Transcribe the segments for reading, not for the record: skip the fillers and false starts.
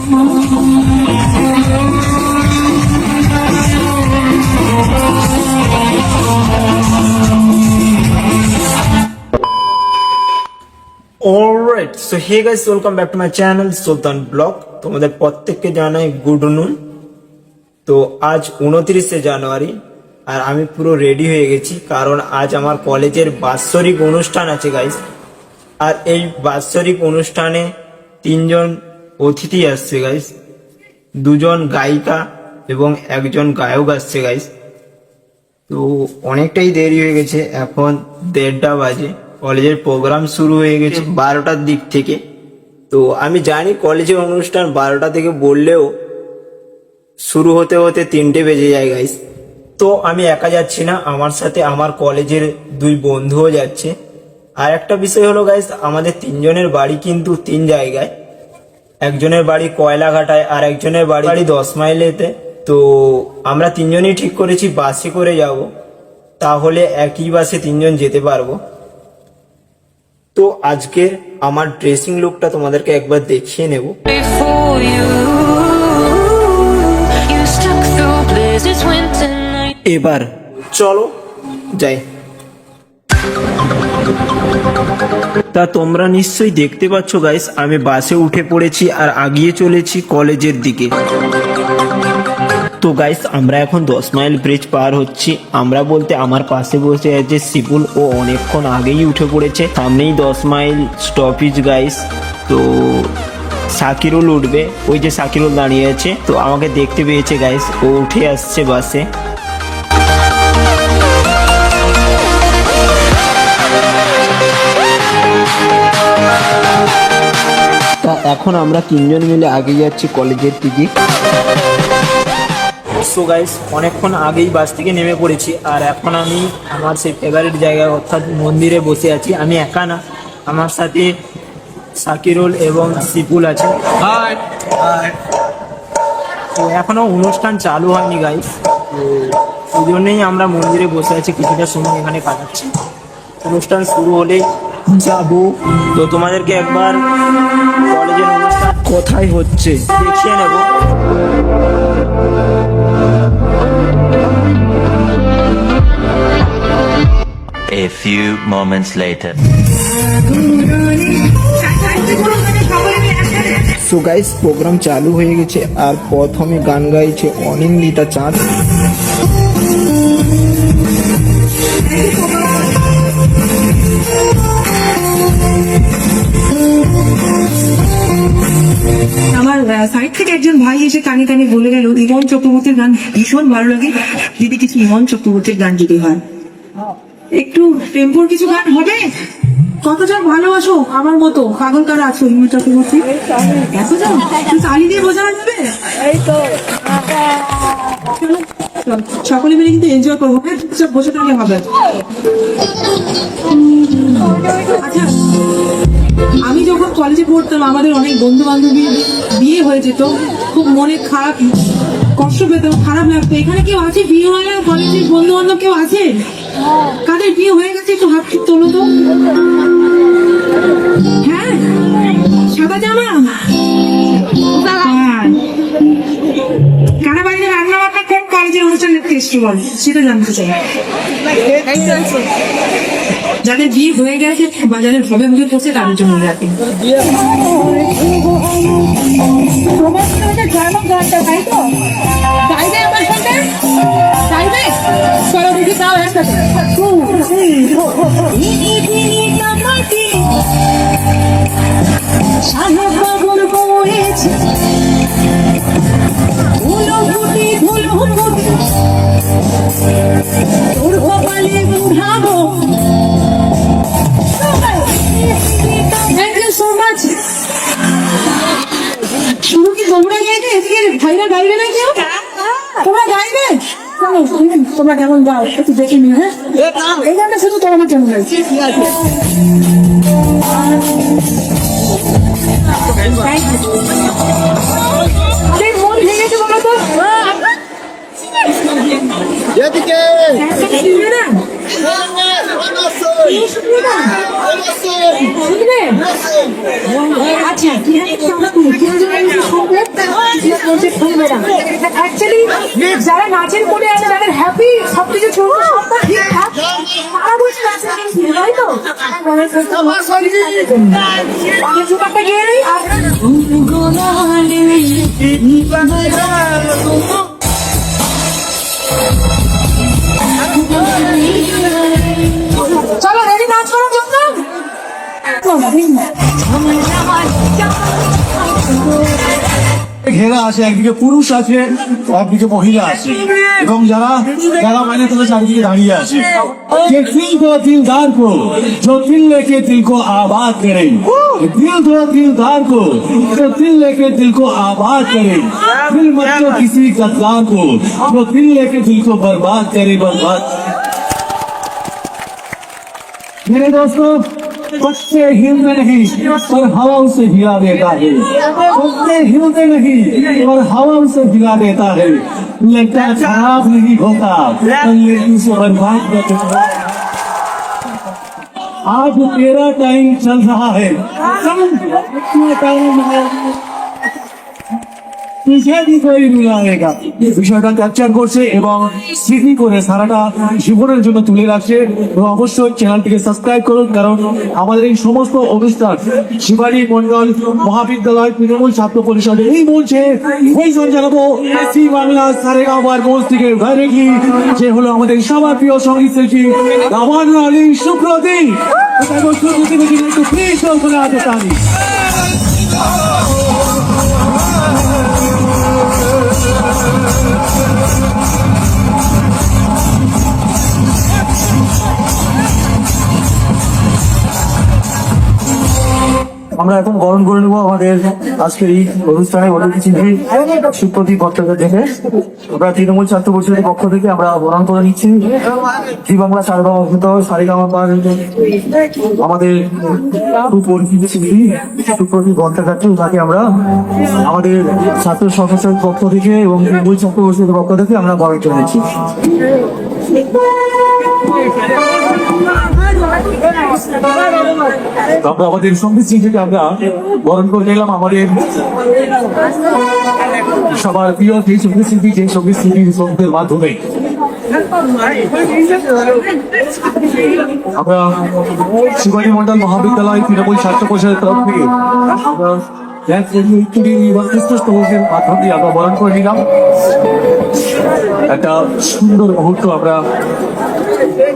Alright, so hey guys, welcome back to my channel Sultan blog. তোমাদের প্রত্যেককে জানাই good নুন। তো আজ 29শে জানুয়ারি আর আমি পুরো রেডি হয়ে গেছি, কারণ আজ আমার কলেজের বাৎসরিক অনুষ্ঠান আছে গাইস। আর এই বাৎসরিক অনুষ্ঠানে 3জন অতিথি আসছে গাইস, 2জন গায়িকা এবং 1জন গায়ক আসছে গাইস। তো অনেকটাই দেরি হয়ে গেছে, এখন 1:30 বাজে। কলেজের প্রোগ্রাম শুরু হয়ে গেছে 12টার দিক থেকে। তো আমি জানি কলেজের অনুষ্ঠান 12টা থেকে বললেও শুরু হতে হতে 3টে বেজে যায় গাইস। তো আমি একা যাচ্ছি না, আমার সাথে আমার কলেজের 2 বন্ধুও যাচ্ছে। আর একটা বিষয় হলো গাইস, আমাদের 3জনের বাড়ি কিন্তু 3 জায়গায়। একজনের বাড়ি কয়লাঘাটায় আর একজনের বাড়ি 10 মাইলেতে। তো আমরা 3জনই ঠিক করেছি বাসে করে যাব, তাহলে একই বাসে 3জন যেতে পারবো। তো আজকে আমার ড্রেসিং লুকটা তোমাদেরকে একবার দেখিয়ে নেব। এবার চলো যাই। তা তোমরা নিশ্চয়ই দেখতে পাচ্ছ গাইস, আমি বাসে উঠে পড়েছি আর আগিয়ে চলেছি কলেজের দিকে। তো গাইস, আমরা এখন 10 মাইল ব্রিজ পার হচ্ছি। আমরা বলতে আমার পাশে বসে আছে সিপুল, ও অনেকক্ষণ আগেই উঠে পড়েছে। সামনেই 10 মাইল স্টপেজ গাইস। তো সাকিরুল উঠবে, ওই যে সাকিরুল দাঁড়িয়ে আছে। তো আমাকে দেখতে পেয়েছে গাইস, ও উঠে আসছে বাসে। তা এখন আমরা 3জন মিলে আগে যাচ্ছি কলেজের দিকে। সো গাইস, অনেকক্ষণ আগেই বাস থেকে নেমে পড়েছি আর এখন আমি আমার সেই ফেভারিট জায়গায় অর্থাৎ মন্দিরে বসে আছি। আমি একা না, আমার সাথে সাকিরুল এবং সিপুল আছে। তো এখনো অনুষ্ঠান চালু হয়নি গাইস, তো ওই জন্যই আমরা মন্দিরে বসে আছি, কিছুটা সময় এখানে কাটাচ্ছি। অনুষ্ঠান শুরু হলেই যাবো। তো তোমাদেরকে একবার কলেজের অনুষ্ঠান কোথায় হচ্ছে দেখিয়ে নেব। A few moments later. So guys, program চালু হয়ে গেছে আর প্রথমে গান গাইছে অনিন্দিতা চাঁদ। আমার সাইড থেকে একজন ভাই এসে কানে কানে বলে গেল ইমন চক্রবর্তীর গান ভীষণ ভালো লাগে, দিদি কিছু ইমন চক্রবর্তীর গান যদি হয়, একটু টেম্পোর কিছু গান হবে। কতজন ভালোবাসো আমার মতো পাগল কারা আছো ইমন চক্রবর্তী? এতজন তালি দিয়ে বোঝানো যাবে? সকলে মিলে কিন্তু এনজয় করবো, চুপচাপ বসে থাকলে হবে। আচ্ছা, আমি যখন কলেজে পড়তাম আমাদের অনেক বন্ধু বান্ধবী বিয়ে হয়ে যেত, খুব মনে খারাপ কষ্ট পেতাম, খারাপ লাগতো। এখানে কেউ আছে বিয়ে হয় না? কলেজের বন্ধু বান্ধব কেউ আছে? কাদের বিয়ে হয়ে গেছে একটু হাত তোলো তো। হ্যাঁ, সাদা জামা। কারা বাড়িতে রান্না বান্না কোন কলেজের অনুষ্ঠান দেখতে এসছো বল, সেটা জানতে চাই। যাদের বিয়ে হয়ে গেছে বা যাদের হবে বিয়ে করছে তাদের জন্য রাখি। তাই তো গাইবে আমার সাথে, গাইবে চলো দেখি তাও একসাথে। তোর কপালে উঠাবো। Thank you so much. শুরু কি তোমরা গাইবে? এদিকে ভাইরা গাইবে না কেউ? তোমরা গাইবে? তোমরা কেমন গাও একটু দেখে নিও। হ্যাঁ, এই গানটা শুধু তোমাদের জন্য গাইছি। মন ভেঙেছে বলো তো? আচ্ছা, বলছে ভুলবে না। অ্যাকচুয়ালি যারা নাচের করে আছে, যাদের হ্যাপি, সবকিছু চলছে, সবটা ঠিকঠাক, তারা বলছে নাচের জন্য ভুল, তাই তো? আমি সুপারটা গিয়ে নেই আর চলো রেডি নাচ করার জন্য। ঘেরা আছে, একদিকে পুরুষ আছে, একদিকে মহিলা আছে, এবং যারা যারা মানে তাদের চারিদিকে দাঁড়িয়ে আছে। যে दिल को दिलदार को जो दिल लेके दिल को आबाद करे, दिल दो दिलदार को जो दिल लेके दिल को आबाद करे, दिल मत दो किसी गद्दार को जो दिल लेके दिल को बर्बाद करे, बर्बाद। मेरे दोस्तों, पत्ते हिलते नहीं पर हवा उसे हिला देता है, पत्ते हिलते नहीं पर हवा उसे हिला देता है, लगता खराब नहीं होता लेकिन उसे बर्बाद कर देता है। आज तेरा टाइम चल रहा है, टाइम है, तुझे भी कोई रुलाएगा। বিষয়টা ক্যাপচার করছে এবং স্মৃতি করে সারাটা জীবনের জন্য তুলে রাখছে। এবং অবশ্যই চ্যানেলটিকে সাবস্ক্রাইব করুন, কারণ আমাদের এই সমস্ত অনুষ্ঠান শিবানী মন্ডল মহাবিদ্যালয় তৃণমূল ছাত্র পরিষদের এই মঞ্চে প্রয়োজন জানাবো জি বাংলা সারেগামার মঞ্চ থেকে বাইরে কি যে হলো আমাদের সবার প্রিয় সঙ্গীত শিল্পী রামান আলী সুপ্রদীপ। একটু প্লিজ করে আছে তারি। আমরা এখন বরণ করে নেবো আমাদের আজকের এই অনুষ্ঠানে অতিথি শিল্পী সুপ্রদীপ ভট্টাচার্য দেখে। আমরা তৃণমূল ছাত্র পরিষদের পক্ষ থেকে আমরা বরণ করে নিচ্ছি জি বাংলা সারেগামার আমাদের সুপরিচিত শিল্পী সুপ্রদীপ ভট্টাচার্য, তাকে আমরা আমাদের ছাত্র সংসদের পক্ষ থেকে এবং তৃণমূল ছাত্র পরিষদের পক্ষ থেকে আমরা বরণ করে নিচ্ছি। আমরা আমাদের সঙ্গীত শিল্পীকে আমরা বরণ করে নিলাম আমাদের সবার প্রিয় যে সঙ্গীত শিল্পী, যে সঙ্গীত শিল্পী সঙ্গীতের মাধ্যমে আমরা শিবানী মন্ডল মহাবিদ্যালয় তৃণমূল ছাত্র পরিষদের তরফ থেকে মাধ্যম দিয়ে আমরা বরণ করে নিলাম। একটা সুন্দর মুহূর্ত আমরা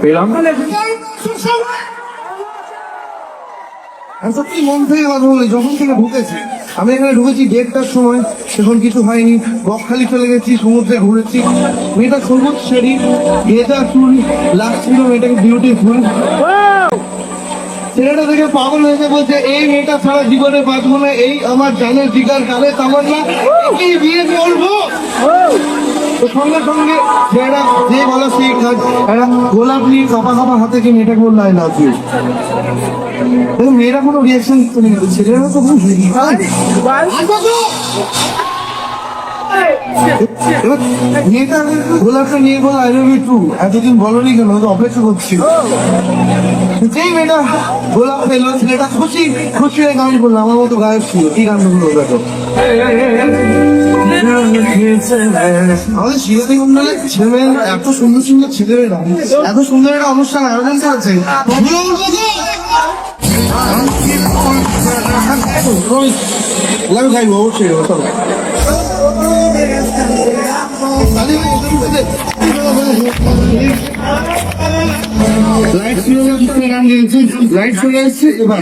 পেলাম। সত্যি মন থেকে কথা বলে যখন থেকে ঢুকেছি, আমি এখানে ঢুকেছি 1:30টার সময়, এখন কিছু হয়নি। বকখালি চলে গেছি, সমুদ্রে ঘুরেছি। মেয়েটা সবুজ শাড়ি, গেঁজা চুল, লাগছিল মেয়েটাকে বিউটিফুল। ছেলেটা থেকে পাগল হয়েছে, বলছে এই মেয়েটা সারা জীবনে বাঁচবো না, এই আমার জানের দিকার কালে তামান্না, কি বিয়ে করবো। তো সঙ্গে সঙ্গে ছেলেটা যে বলো সেই কাজ, একটা গোলাপ নিয়ে কাপা কাপা হাতে কি মেয়েটাকে বললো আই লাভ ইউ। মেয়েরা কোনো রিয়াকশন ছেলেরা তো খুব মেয়েটা গোলাপটা নিয়ে বলো আই লাভ ইউ টু। এতদিন বলনি কেন, তো অপেক্ষা করছি। যেই মেয়েটা গোলাপ পেলো, ছেলেটা খুশি খুশি হয়ে গান করলো, আমার মতো গায়ক ছিল। কি গান করলো দেখো, আমাদের শিলাদি মন্ডলের ছেলেমেয়েরা এত সুন্দর সুন্দর ছেলেমেয়েরা এত সুন্দর একটা অনুষ্ঠান আয়োজন করেছে। খাইবো অবশ্যই লাইট গান গেয়েছি, লাইট চলে এসছে এবার।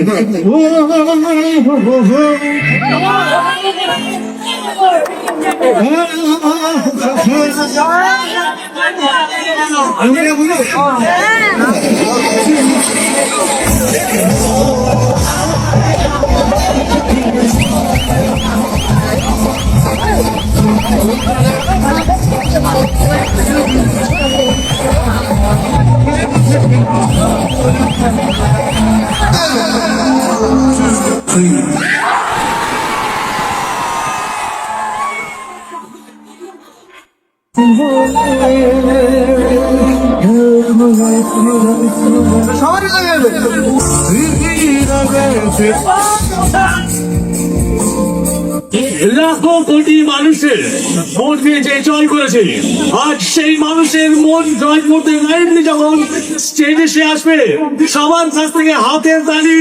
সবারই লাগাবে লাখো কোটি মানুষের মন দিয়ে যে জয় করেছে, আজ সেই মানুষের মন জয় করতে নাইমনি যখন স্টেজে সে আসবে, সবার কাছ থেকে হাতের তালি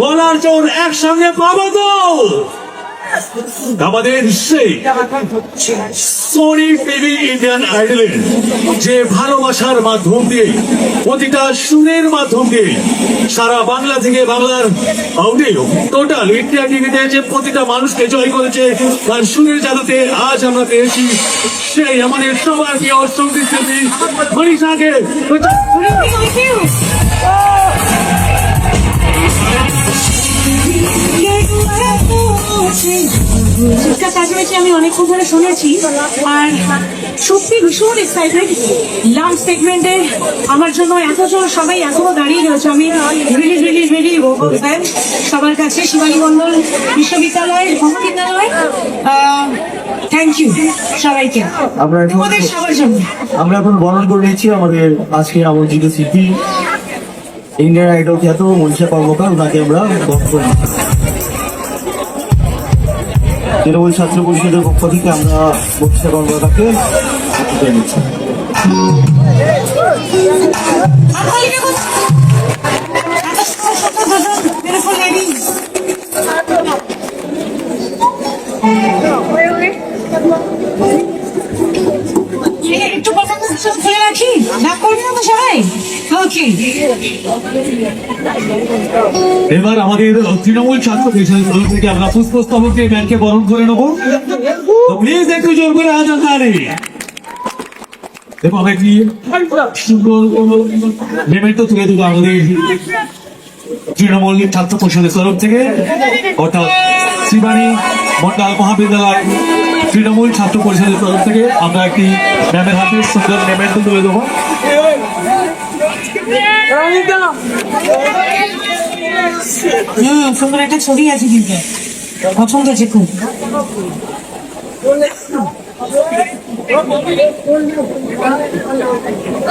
গলার জোর একসঙ্গে পাবো তো। আমাদের সেই সোনি টিভি ইন্ডিয়ান আইডলের যে ভালোবাসার মাধ্যম দিয়ে, প্রতিটা সুরের মাধ্যম দিয়ে সারা বাংলা থেকে বাংলার অডিও টোটাল ইন্ডিয়া টিভিতে যে প্রতিটা মানুষকে জয় করেছে, তার সুরের জাদুতে আজ আমরা পেয়েছি সেই আমাদের সবার প্রিয় সঙ্গীত শিল্পী মনীষাকে। Thank you. চিৎকার চেঁচামেচি আমি অনেকক্ষণ ধরে শুনেছি, আর সত্যি ভীষণ এক্সাইটেড। লাস্ট সেগমেন্টে আমার জন্য এতজন সবাই এখনো দাঁড়িয়ে রয়েছে। আমি রিলি রিলি রিলি সবার কাছে শিবানী মন্ডল বিশ্ববিদ্যালয় মহাবিদ্যালয় থ্যাংক ইউ সবাইকে, আমাদের সবার জন্য। আমরা এখন বর্ণনা করে নিচ্ছি আমাদের আজকে আমন্ত্রিত শিল্পী ইন্ডিয়ান আইডল খ্যাত মনীষা কর্মকার, ওনাকে আমরা বরণ করে নিচ্ছি। তৃণমূল ছাত্র পরিষদের পক্ষ থেকে আমরা মনীষা কর্মকারকে করে নিচ্ছি। একটু কথা খুলে রাখি, না করবি না তো সবাই। ওকে, এবার আমাদের তৃণমূল ছাত্র পরিষদের তরফ থেকে আমরা পুষ্পস্তবকে ব্যাংকে বরণ করে নেবো। তো প্লিজ একটু জোর করে হাজার তালি এবং একটি সুন্দর মেমেন্টো তুলে দেবো আমাদের তৃণমূল ছাত্র পরিষদের তরফ থেকে, অর্থাৎ শিবানী মন্ডল মহাবিদ্যালয় তৃণমূল ছাত্র পরিষদের তরফ থেকে আমরা একটি ম্যামের হাতে সুন্দর মেমেন্টো তুলে দেবো। সুন্দর একটা ছবি আছে, কিন্তু পছন্দ হচ্ছে খুব।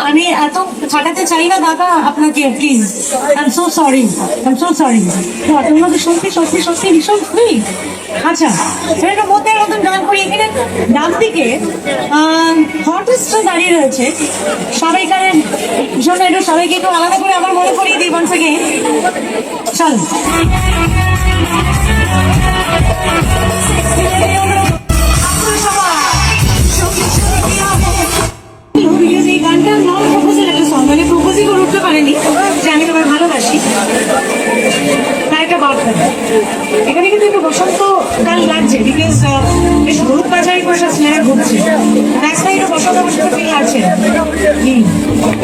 আমি এত ফাটাতে চাই না দাদা আপনাকে, please. I am so sorry, I am so sorry. তোমাকে সত্যি সত্যি সত্যি ভীষণ খুবই আচ্ছা, একটা মধ্যে মতন গান করি। এখানে ডান দিকে হর্টিস্টরা দাঁড়িয়ে রয়েছে, সবাইকারের জন্য একটু সবাইকে একটু আলাদা করে আবার মনে করিয়ে দিই ওয়ান্স अगेन। চল এই গানটা নন প্রপোজাল একটা সং, মানে প্রপোজই করে উঠতে পারেনি যে আমি তোমায় ভালোবাসি, তার একটা বার্তা। এখানে কিন্তু একটু বসন্ত কাল লাগছে, বিকজ বেশ হলুদ বাজারি বসে স্নেহ ঘুরছে, ব্যাক সাইডে বসন্ত বসন্ত ফিল আছে।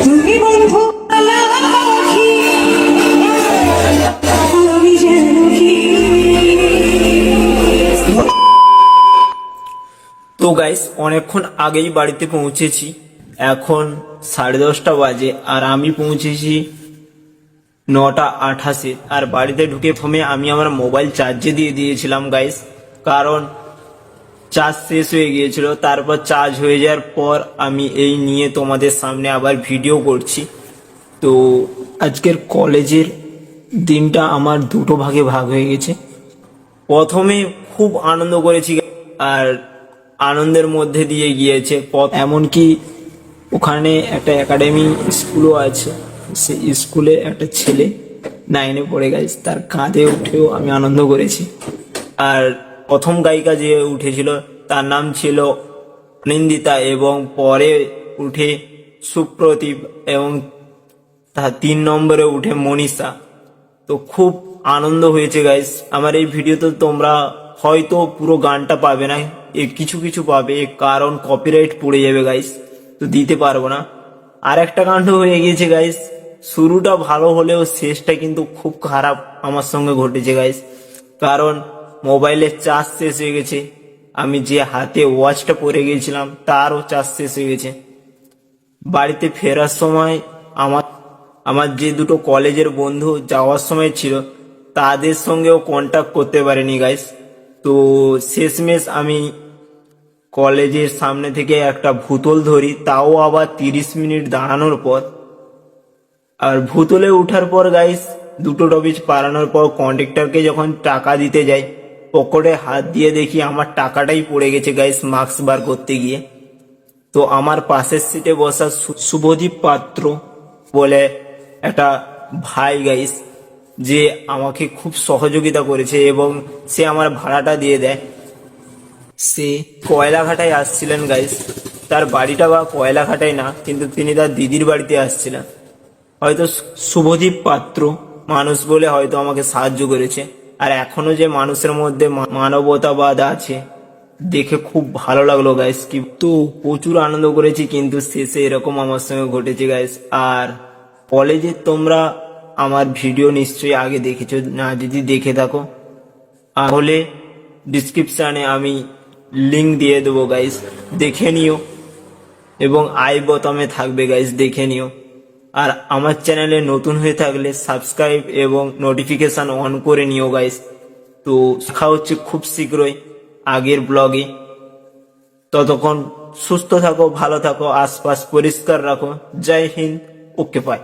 তুমি বন্ধু তো গাইস, অনেকক্ষণ আগেই বাড়িতে পৌঁছেছি, এখন 10:30 বাজে, আর আমি পৌঁছেছি 9:28। আর বাড়িতে ঢুকে প্রথমে আমি আমার মোবাইল চার্জে দিয়ে দিয়েছিলাম গাইস, কারণ চার্জ শেষ হয়ে গিয়েছিল। তারপর চার্জ হয়ে যাওয়ার পর আমি এই নিয়ে তোমাদের সামনে আবার ভিডিও করছি। তো আজকের কলেজের দিনটা আমার দুটো ভাগে ভাগ হয়ে গেছে। প্রথমে খুব আনন্দ করেছি, আর আনন্দের মধ্যে দিয়ে গিয়েছে এমনকি ওখানে একটা একাডেমি স্কুলও আছে, সেই স্কুলে একটা ছেলে 9-এ পড়ে গেছে, তার কাঁধে উঠেও আমি আনন্দ করেছি। আর প্রথম গায়িকা যে উঠেছিল তার নাম ছিল নিন্দিতা, এবং পরে উঠে সুপ্রদীপ, এবং তার 3 নম্বরে উঠে মনীষা। তো খুব আনন্দ হয়েছে গাইস। আমার এই ভিডিওতে তোমরা হয়তো পুরো গানটা পাবে না, কিছু কিছু পাবে, কারণ কপিরাইট পড়ে যাবে গাইস, তো দিতে পারবো না। আর একটা কাণ্ড হয়ে গিয়েছে গাইস, শুরুটা ভালো হলেও শেষটা কিন্তু খুব খারাপ আমার সঙ্গে ঘটেছে গাইস, কারণ মোবাইলের চার্জ শেষ হয়ে গেছে। আমি যে হাতে ওয়াচটা পরে গিয়েছিলাম তারও চার্জ শেষ হয়ে গেছে। বাড়িতে ফেরার সময় আমার যে দুটো কলেজের বন্ধু যাওয়ার সময় ছিল তাদের সঙ্গেও কন্ট্যাক্ট করতে পারিনি গাইস। তো শেষমেশ আমি কলেজের সামনে থেকে একটা ভূতল ধরি, তাও আবার 30 মিনিট দাঁড়ানোর পর। আর ভূতলে উঠার পর গাইস, দুটো টপিক পারানোর পর কন্ডাক্টরকে যখন টাকা দিতে যাই, পকেটে হাত দিয়ে দেখি আমার টাকাটাই পড়ে গেছে গাইস মাস্ক বার করতে গিয়ে। তো আমার পাশের সিটে বসা শুভদীপ পাত্র বলে একটা ভাই গাইস, যে আমাকে খুব সহযোগিতা করেছে এবং সে আমার ভাড়াটা দিয়ে দেয়। সে কয়লাঘাটায় আসছিলেন গাইস, তার বাড়িটা বা কয়লাঘাটায় না, কিন্তু তিনি তার দিদির বাড়িতে আসছিলেন। হয়তো শুভদীপ পাত্র মানুষ বলে হয়তো আমাকে সাহায্য করেছে। আর এখনো যে মানুষের মধ্যে মানবতাবাদ আছে দেখে খুব ভালো লাগলো গাইস। কিন্তু প্রচুর আনন্দ করেছি, কিন্তু শেষে এরকম আমার সঙ্গে ঘটেছে গাইস। আর কলেজে তোমরা আমার ভিডিও নিশ্চয়ই আগে দেখেছো, না যদি দেখে থাকো তাহলে ডিসক্রিপশানে আমি লিংক দিয়ে দেবো গাইস, দেখে নিও এবং আই বোতামে থাকবে গাইস, দেখে নিও। আর আমার চ্যানেলে নতুন হয়ে থাকলে সাবস্ক্রাইব এবং নোটিফিকেশন অন করে নিও গাইস। তো দেখা হচ্ছে খুব শীঘ্রই আগের ব্লগে। ততক্ষণ সুস্থ থাকো, ভালো থাকো, আশপাশ পরিষ্কার রাখো। জয় হিন্দ, ওকে বাই।